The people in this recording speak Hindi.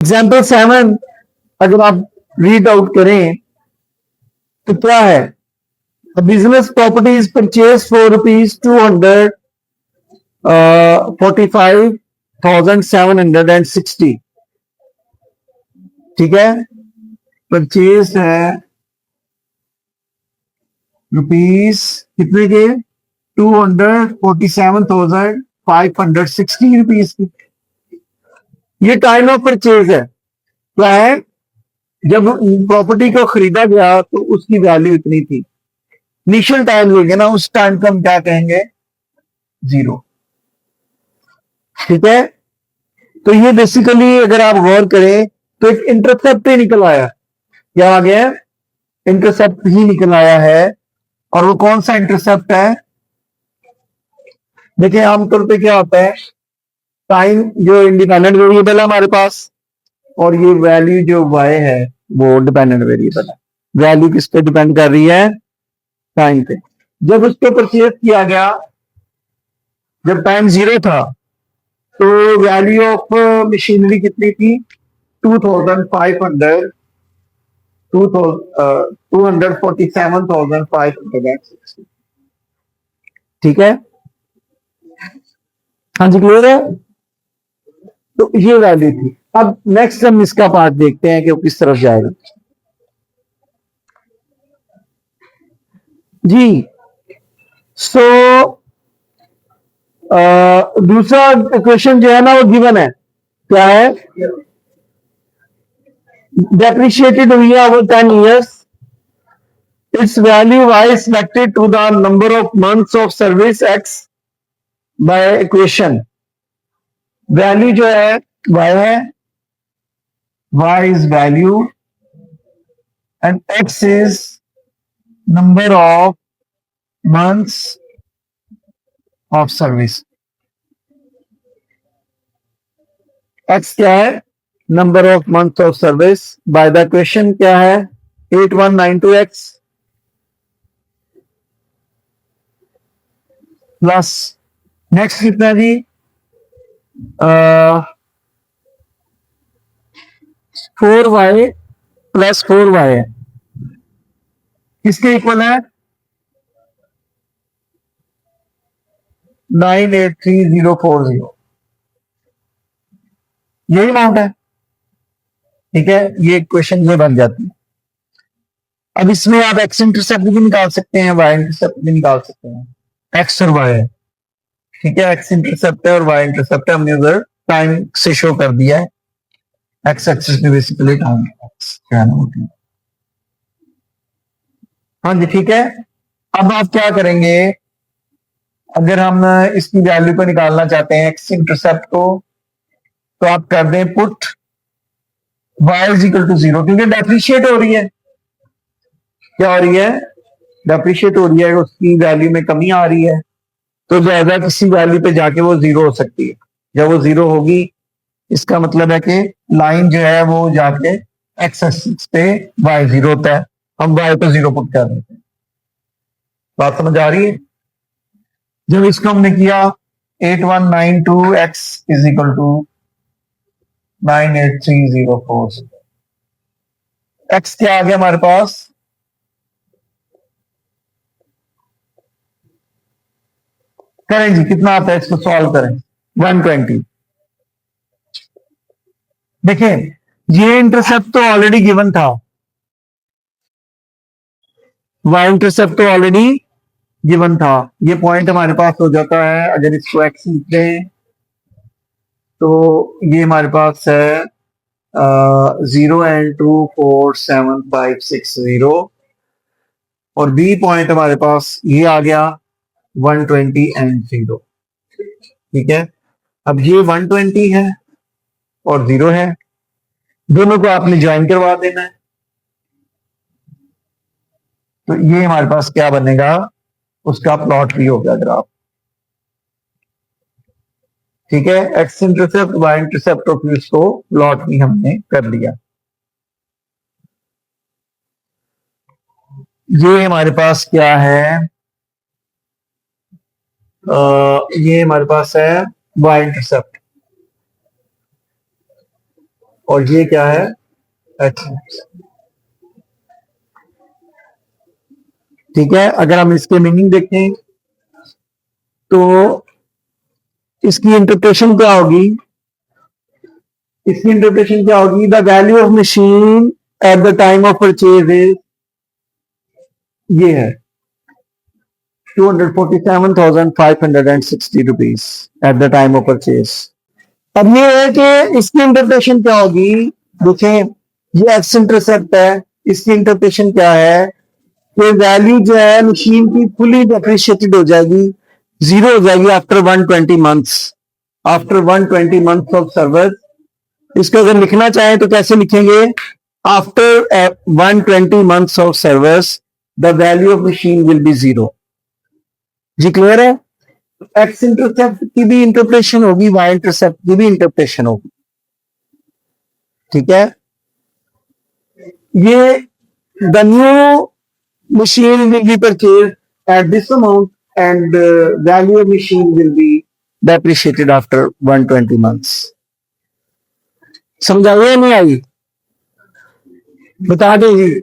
एग्जाम्पल 7 अगर आप रीड आउट करें तो क्या है? Business property is purchase for ₹245,760। ठीक है, परचेज है रुपीज कितने के? ₹247,560 की। ये टाइम ऑफ परचेज है। क्या है? जब प्रॉपर्टी को खरीदा गया तो उसकी वैल्यू इतनी थी। इनिशियल टाइम लेंगे ना, उस टाइम को हम क्या कहेंगे? 0। ठीक है, तो ये बेसिकली अगर आप गौर करें तो एक इंटरसेप्ट ही निकल आया। क्या आ गया? इंटरसेप्ट ही निकल आया है। और वो कौन सा इंटरसेप्ट है? देखिए, आमतौर पे क्या होता है, टाइम जो इंडिपेंडेंट वेरिएबल है हमारे पास, और ये वैल्यू जो y है वो डिपेंडेंट वेरिएबल है। वैल्यू किस पे डिपेंड कर रही है? टाइम पे। जब उसको परचेज किया गया, जब टाइम 0 था, तो वैल्यू ऑफ मशीनरी कितनी थी? 2500 247,560। ठीक है, हाँ जी, क्लियर है? तो ये वैल्यू थी। अब नेक्स्ट हम इसका पार्ट देखते हैं कि वो किस तरफ जाएगा। जी, सो दूसरा क्वेश्चन जो है ना वो गिवन है। क्या है? डेप्रिशिएटेड हुई है over 10 years. Its value y is connected to the number of months of service x by equation. Value जो है y है, y is value and x is number of months of service. x क्या है? Number of month of service by the equation क्या है? 8192x प्लस नेक्स्ट कितना जी? 4y प्लस 4y है, किसके इक्वल है? 983040। यही अमाउंट है। ठीक है, ये क्वेश्चन ये बन जाती है। अब इसमें आप एक्स इंटरसेप्ट भी निकाल सकते हैं, वाई इंटरसेप्ट भी निकाल सकते हैं। एक्स और वाई है। ठीक है, एक्स इंटरसेप्ट है और वाई इंटरसेप्ट है, हमने उधर टाइम से शो कर दिया है। एक्स एक्सिस में बेसिकली टाइम। हाँ जी, ठीक है। अब आप क्या करेंगे? अगर हम इसकी वैल्यू को निकालना चाहते हैं एक्स इंटरसेप्ट को, तो आप कर दें put y is equal to 0, क्योंकि डेप्रिशिएट हो रही है। क्या हो रही है? डेप्रिशिएट हो रही है, उसकी वैल्यू में कमी आ रही है। तो ज्यादा किसी वैल्यू पे जाके वो 0 हो सकती है। जब वो 0 होगी, इसका मतलब है कि लाइन जो है वो जाके एक्स एक्सिस पे y 0 होता है, हम y को 0 पुट कर देते हैं। बात समझ आ रही है? जब इसको हमने किया 8192x is equal to 98304, x क्या आ गया हमारे पास? करें जी, कितना आता है इसको सॉल्व करें? 120। देखें, ये इंटरसेप्ट तो ऑलरेडी गिवन था, y इंटरसेप्ट तो ऑलरेडी गिवन था। ये पॉइंट हमारे पास हो जाता है, अगर इसको x लिख दें तो ये हमारे पास है 0 and 247,560, और बी पॉइंट हमारे पास ये आ गया 120 and 0। ठीक है, अब ये 120 है और 0 है, दोनों को आपने ज्वाइन करवा देना है। तो ये हमारे पास क्या बनेगा? उसका प्लॉट भी हो गया ग्राफ। ठीक है, x intercept y intercept of इसको प्लॉट भी हमने कर लिया। ये हमारे पास क्या है? ये हमारे पास है वाई इंटरसेप्ट, और ये क्या है, अच्छा, ठीक है। अगर हम इसके मीनिंग देखें तो इसकी इंटरप्रिटेशन क्या होगी, इसकी इंटरप्रिटेशन क्या होगी, the value of machine at the time of purchase is, ये है 247,560 rupees at the time of purchase. अब ये है कि इसकी इंटरप्रिटेशन क्या होगी, देखें ये एक्स इंटरसेप्ट है, इसकी इंटरप्रिटेशन क्या है कि वैल्यू जो है मशीन की फुली डेप्रिशिएटेड हो जाएगी, जीरो हो जाएगी after 120 months, after 120 months of service. इसको अगर लिखना चाहें तो कैसे लिखेंगे, after 120 months of service the value of machine will be zero. जी क्लियर है। एक्स इंटरसेप्ट की भी इंटरप्रेशन होगी, वाई इंटरसेप्ट की भी इंटरप्रेशन होगी, ठीक है। ये the new machine will be purchased at this amount and value of machine will be depreciated after 120 months। समझा या नहीं आई, बता दो जी।